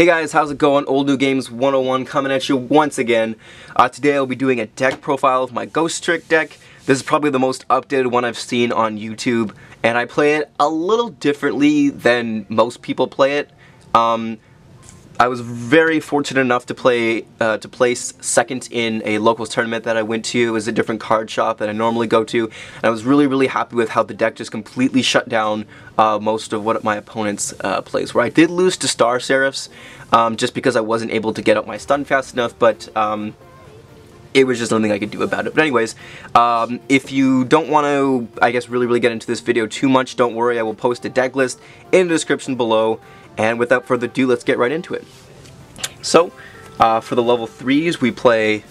Hey guys, how's it going? Old New Games 101 coming at you once again. Today I'll be doing a deck profile of my Ghostrick deck. This is probably the most updated one I've seen on YouTube, and I play it a little differently than most people play it. I was very fortunate enough to place second in a locals tournament that I went to. It was a different card shop that I normally go to, and I was really happy with how the deck just completely shut down most of what my opponents plays. Where I did lose to Star Seraphs, just because I wasn't able to get up my stun fast enough, but it was just nothing I could do about it. But anyways, if you don't want to, I guess, really get into this video too much, don't worry, I will post a deck list in the description below. And without further ado, let's get right into it. So, for the level 3s, we play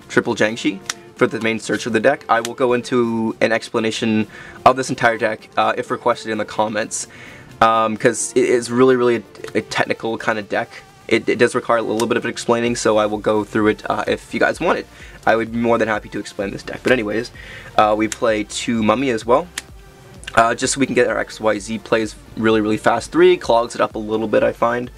Triple Jiangshi for the main search of the deck. I will go into an explanation of this entire deck if requested in the comments, because it is really a technical kind of deck. It does require a little bit of explaining, so I will go through it if you guys want it. I would be more than happy to explain this deck. But anyways, we play 2 Mummy as well. Just so we can get our XYZ plays really fast. 3 clogs it up a little bit, I find.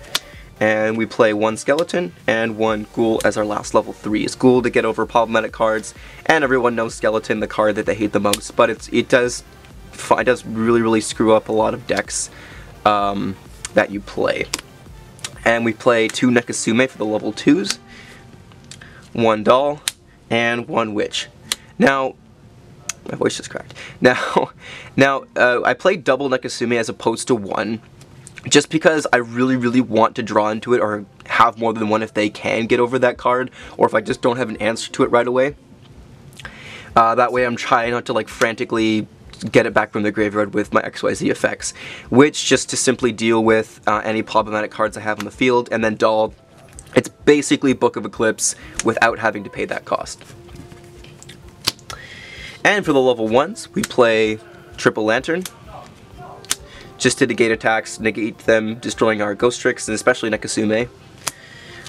And we play 1 Skeleton and 1 Ghoul as our last level 3s. Ghoul to get over problematic cards, and everyone knows Skeleton, the card that they hate the most. But it does really screw up a lot of decks that you play. And we play 2 Nekomusume for the level 2s, 1 Doll, and 1 Witch. Now, my voice just cracked. Now, I played double Nekomusume as opposed to 1, just because I really want to draw into it, or have more than 1 if they can get over that card, or if I just don't have an answer to it right away. That way I'm trying not to like frantically get it back from the graveyard with my XYZ effects. Which, just to simply deal with any problematic cards I have on the field, and then Doll, it's basically Book of Eclipse without having to pay that cost. And for the level 1s, we play Triple Lantern, just to negate attacks, negate them destroying our Ghostricks, and especially Nekomusume.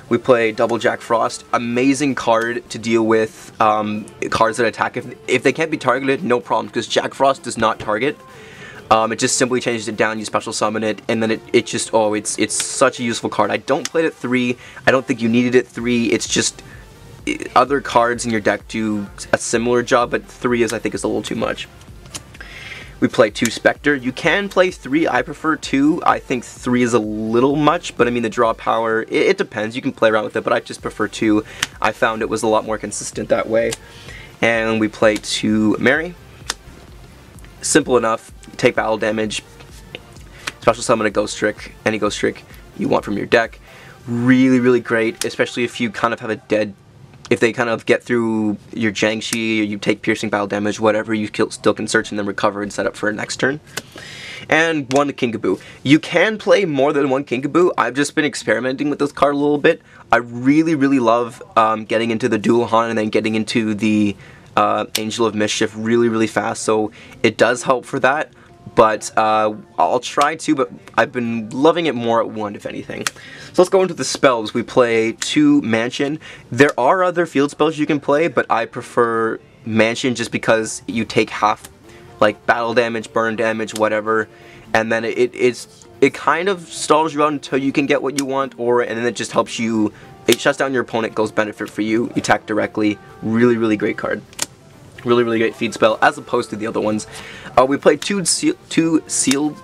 We play double Jackfrost, amazing card to deal with cards that attack. If they can't be targeted, no problem, because Jackfrost does not target. It just simply changes it down, you special summon it, and then it's such a useful card. I don't play it at 3, I don't think you needed it at 3, it's just other cards in your deck do a similar job, but 3 I think is a little too much. We play 2 Specter. You can play 3, I prefer 2. I think 3 is a little much, but I mean the draw power, it depends, you can play around with it, but I just prefer 2. I found it was a lot more consistent that way. And we play 2 Mary. Simple enough, take battle damage, special summon a Ghostrick, any Ghostrick you want from your deck. Really great, especially if you kind of have a dead, if they kind of get through your Jiangshi, or you take piercing battle damage, whatever, you still can search and then recover and set up for a next turn. And 1 Kinka-Byo. You can play more than 1 Kinka-Byo. I've just been experimenting with this card a little bit. I really love getting into the Dullahan and then getting into the Angel of Mischief really fast, so it does help for that. But I'll try to, but I've been loving it more at 1, if anything. So let's go into the spells. We play 2 Mansion. There are other field spells you can play, but I prefer Mansion just because you take half, like, battle damage, burn damage, whatever, and then it kind of stalls you out until you can get what you want, and then it just helps you, it shuts down your opponent, goes benefit for you, you attack directly. Really great card. Really great feed spell, as opposed to the other ones. We play 2 sealed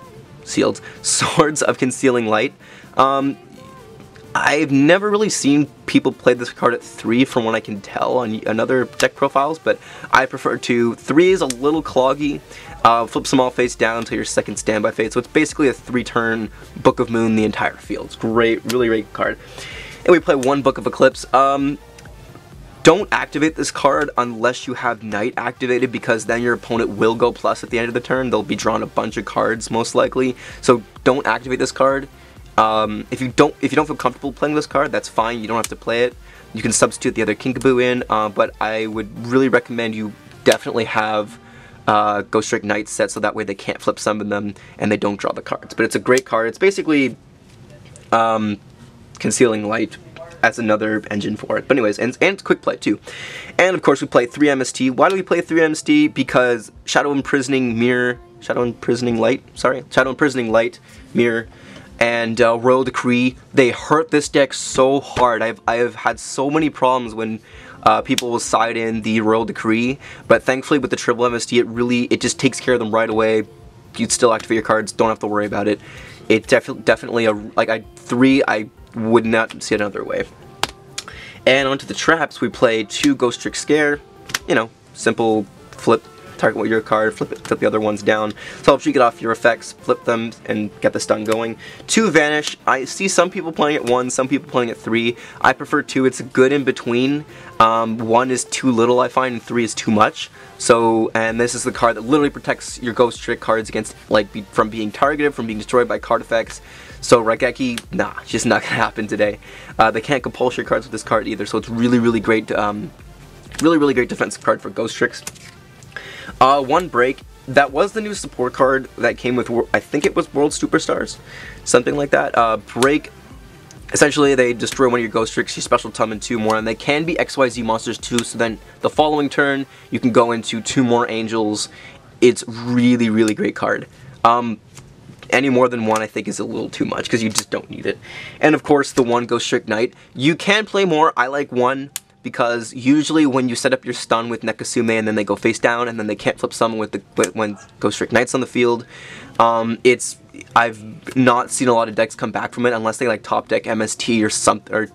Swords of Concealing Light. I've never really seen people play this card at 3 from what I can tell on other deck profiles, but I prefer 2. 3 is a little cloggy. Flips them all face down until your second standby phase, so it's basically a 3-turn Book of Moon the entire field. It's great, really great card. And we play 1 Book of Eclipse. Don't activate this card unless you have Night activated, because then your opponent will go plus at the end of the turn. They'll be drawn a bunch of cards, most likely. So don't activate this card. If you don't feel comfortable playing this card, that's fine. You don't have to play it. You can substitute the other Kinka-Byo in, but I would really recommend you definitely have Ghostrick Night set, so that way they can't flip summon them and they don't draw the cards. But it's a great card. It's basically Concealing Light as another engine for it. But anyways, and it's quick play too. And of course we play 3 MST. Why do we play 3 MST? Because Shadow Imprisoning Light, Mirror, and Royal Decree. They hurt this deck so hard. I've had so many problems when people will side in the Royal Decree, but thankfully with the triple MST, it just takes care of them right away. You'd still activate your cards, don't have to worry about it. It definitely I would not see it another way. And onto the traps, we play 2 Ghostrick Scare. You know, simple flip, target your card, flip the other ones down. So helps you get off your effects, flip them, and get the stun going. 2 Vanish. I see some people playing at 1, some people playing at 3. I prefer 2. It's a good in between. 1 is too little, I find, and 3 is too much. So, and this is the card that literally protects your Ghostrick cards against, from being targeted, from being destroyed by card effects. So Raigeki, nah, just not gonna happen today. They can't compulse your cards with this card either, so it's really great, really great defensive card for Ghostricks. 1 Break. That was the new support card that came with, I think it was World Superstars, something like that. Break. Essentially, they destroy one of your Ghostricks, you special summon 2 more, and they can be XYZ monsters too, so then the following turn, you can go into 2 more Angels. It's really great card. Any more than 1, I think, is a little too much, because you just don't need it. And of course, the 1 Ghostrick Night. You can play more. I like 1, because usually when you set up your stun with Nekomusume and then they go face down, and then they can't flip summon when Ghostrick Knight's on the field, I've not seen a lot of decks come back from it, unless they like top deck MST or something, or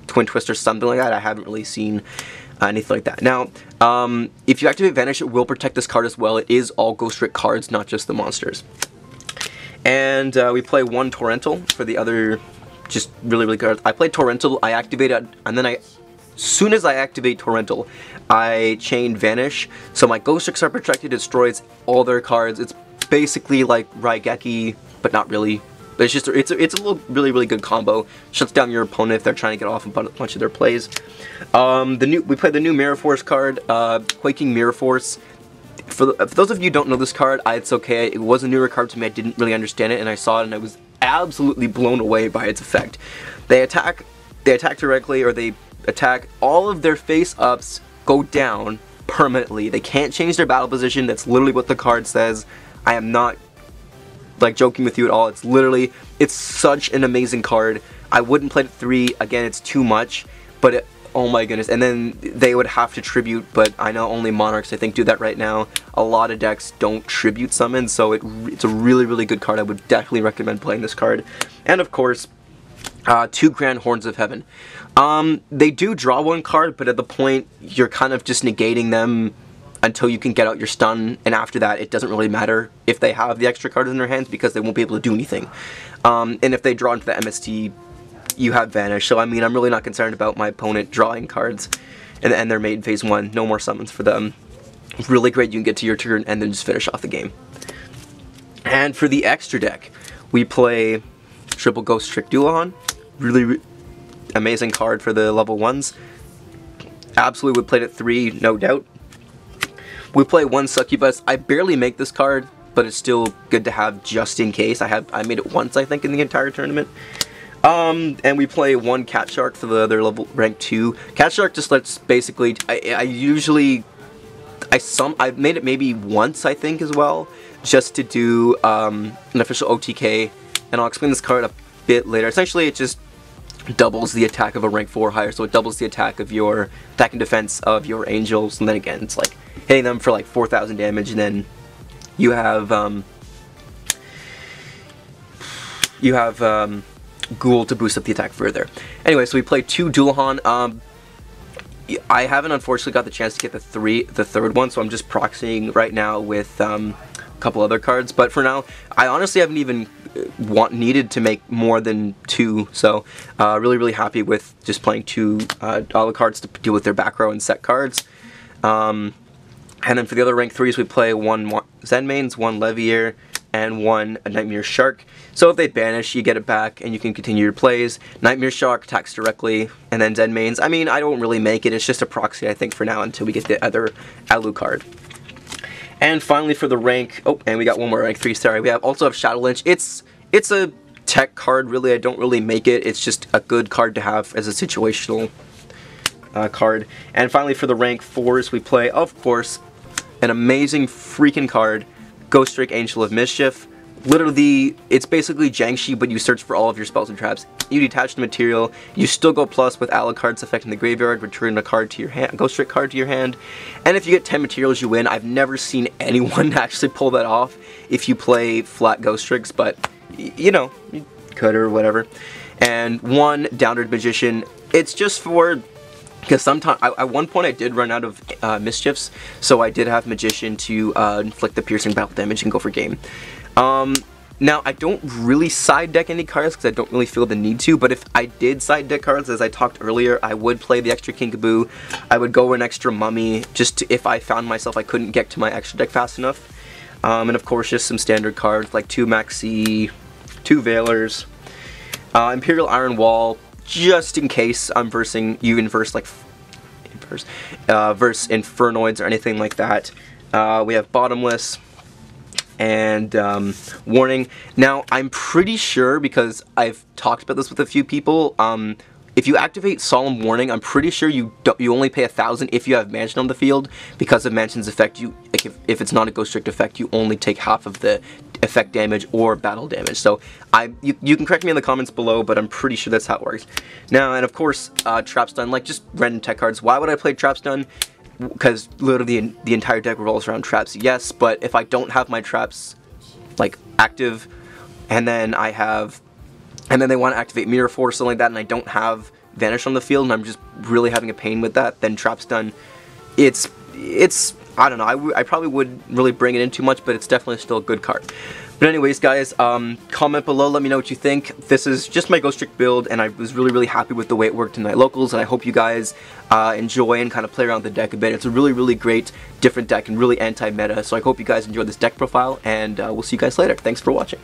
Twin Twist or something like that. I haven't really seen anything like that. Now, if you activate Vanish, it will protect this card as well. It is all Ghostrick cards, not just the monsters. And we play 1 Torrential for the other, just really good. I play Torrential, I activate it, and then as soon as I activate Torrential, I chain Vanish, so my Ghostricks are protected, destroys all their cards. It's basically like Raigeki, but not really. But it's just it's a little really good combo. Shuts down your opponent if they're trying to get off a bunch of their plays. We play the new Mirror Force card, Quaking Mirror Force. For those of you who don't know this card, it's okay. It was a newer card to me. I didn't really understand it, and I saw it, and I was absolutely blown away by its effect. They attack directly, or they attack. All of their face-ups go down permanently. They can't change their battle position. That's literally what the card says. I am not like joking with you at all. It's literally, it's such an amazing card. I wouldn't play it at 3. Again, it's too much, but oh my goodness. And then they would have to tribute, but I know only Monarchs, I think, do that right now. A lot of decks don't tribute summon, so it's a really good card. I would definitely recommend playing this card. And of course, 2 Grand Horns of Heaven. They do draw 1 card, but at the point, you're kind of just negating them until you can get out your stun, and after that, it doesn't really matter if they have the extra cards in their hands, because they won't be able to do anything. And if they draw into the MST, you have Vanish, so I mean, I'm really not concerned about my opponent drawing cards and their main phase 1. No more summons for them. Really great, you can get to your turn and then just finish off the game. And for the extra deck, we play triple Ghostrick Dullahan. Really amazing card for the level 1s. Absolutely would play it at 3, no doubt. We play 1 Succubus. I barely make this card, but it's still good to have just in case. I made it once, I think, in the entire tournament. And we play 1 Cat Shark for the other level, rank 2. Cat Shark just lets basically, I've made it maybe once, I think, as well, just to do an official OTK, and I'll explain this card a bit later. Essentially, it just doubles the attack of a rank 4 higher, so it doubles the attack of your attack and defense of your angels, and then again, it's like hitting them for like 4,000 damage, and then you have Ghoul to boost up the attack further. Anyway, so we played 2 Dullahan. I haven't unfortunately got the chance to get the third one, so I'm just proxying right now with a couple other cards. But for now, I honestly haven't even needed to make more than 2, so really happy with just playing 2 Alucards to deal with their back row and set cards. And then for the other rank 3s, we play 1 Zenmaines, 1 Leviair, and 1 Nightmare Shark. So if they banish, you get it back, and you can continue your plays. Nightmare Shark attacks directly, and then Zenmaines. I mean, I don't really make it. It's just a proxy, I think, for now, until we get the other Alucard. And finally, for the rank, oh, and we got one more rank 3. Sorry, we also have Shadow Lynch. It's a tech card, really. I don't really make it. It's just a good card to have as a situational card. And finally, for the rank 4s, we play, of course, an amazing freaking card, Ghostrick Angel of Mischief. literally, it's basically Jiangshi, but you search for all of your spells and traps. You detach the material, you still go plus with Alucard's effect in the graveyard, return a card to your hand, Ghostrick card to your hand, and if you get 10 materials, you win. I've never seen anyone actually pull that off if you play flat Ghostricks, but, you know, you could or whatever. And 1 Downerd Magician, it's just for, because sometimes, at one point I did run out of Mischiefs, so I did have Magician to inflict the piercing battle damage and go for game. Now, I don't really side deck any cards because I don't really feel the need to, but if I did side deck cards, as I talked earlier, I would play the extra Kinka-Byo, I would go an extra Mummy, just to, if I found myself I couldn't get to my extra deck fast enough. And of course, just some standard cards, like 2 Maxi, 2 Veilers, Imperial Iron Wall, just in case I'm versing, you inverse, like, verse Infernoids or anything like that. We have Bottomless, and Warning. Now, I'm pretty sure, because I've talked about this with a few people, if you activate Solemn Warning, I'm pretty sure you only pay 1,000 if you have Mansion on the field. Because of Mansion's effect, if it's not a Ghostrick effect, you only take half of the effect damage or battle damage. So you can correct me in the comments below, but I'm pretty sure that's how it works. Now, and of course, Trap Stun, like just random tech cards. Why would I play Trap Stun? Because literally the entire deck revolves around traps, yes, but if I don't have my traps like active, and then they want to activate Mirror Force, something like that, and I don't have Vanish on the field, and I'm just really having a pain with that, then Trap Stun, it's I don't know, I probably wouldn't really bring it in too much, but it's definitely still a good card. But anyways, guys, comment below, let me know what you think. This is just my Ghostrick build, and I was really happy with the way it worked in Night Locals, and I hope you guys enjoy and kind of play around the deck a bit. It's a really great, different deck, and really anti-meta, so I hope you guys enjoy this deck profile, and we'll see you guys later. Thanks for watching.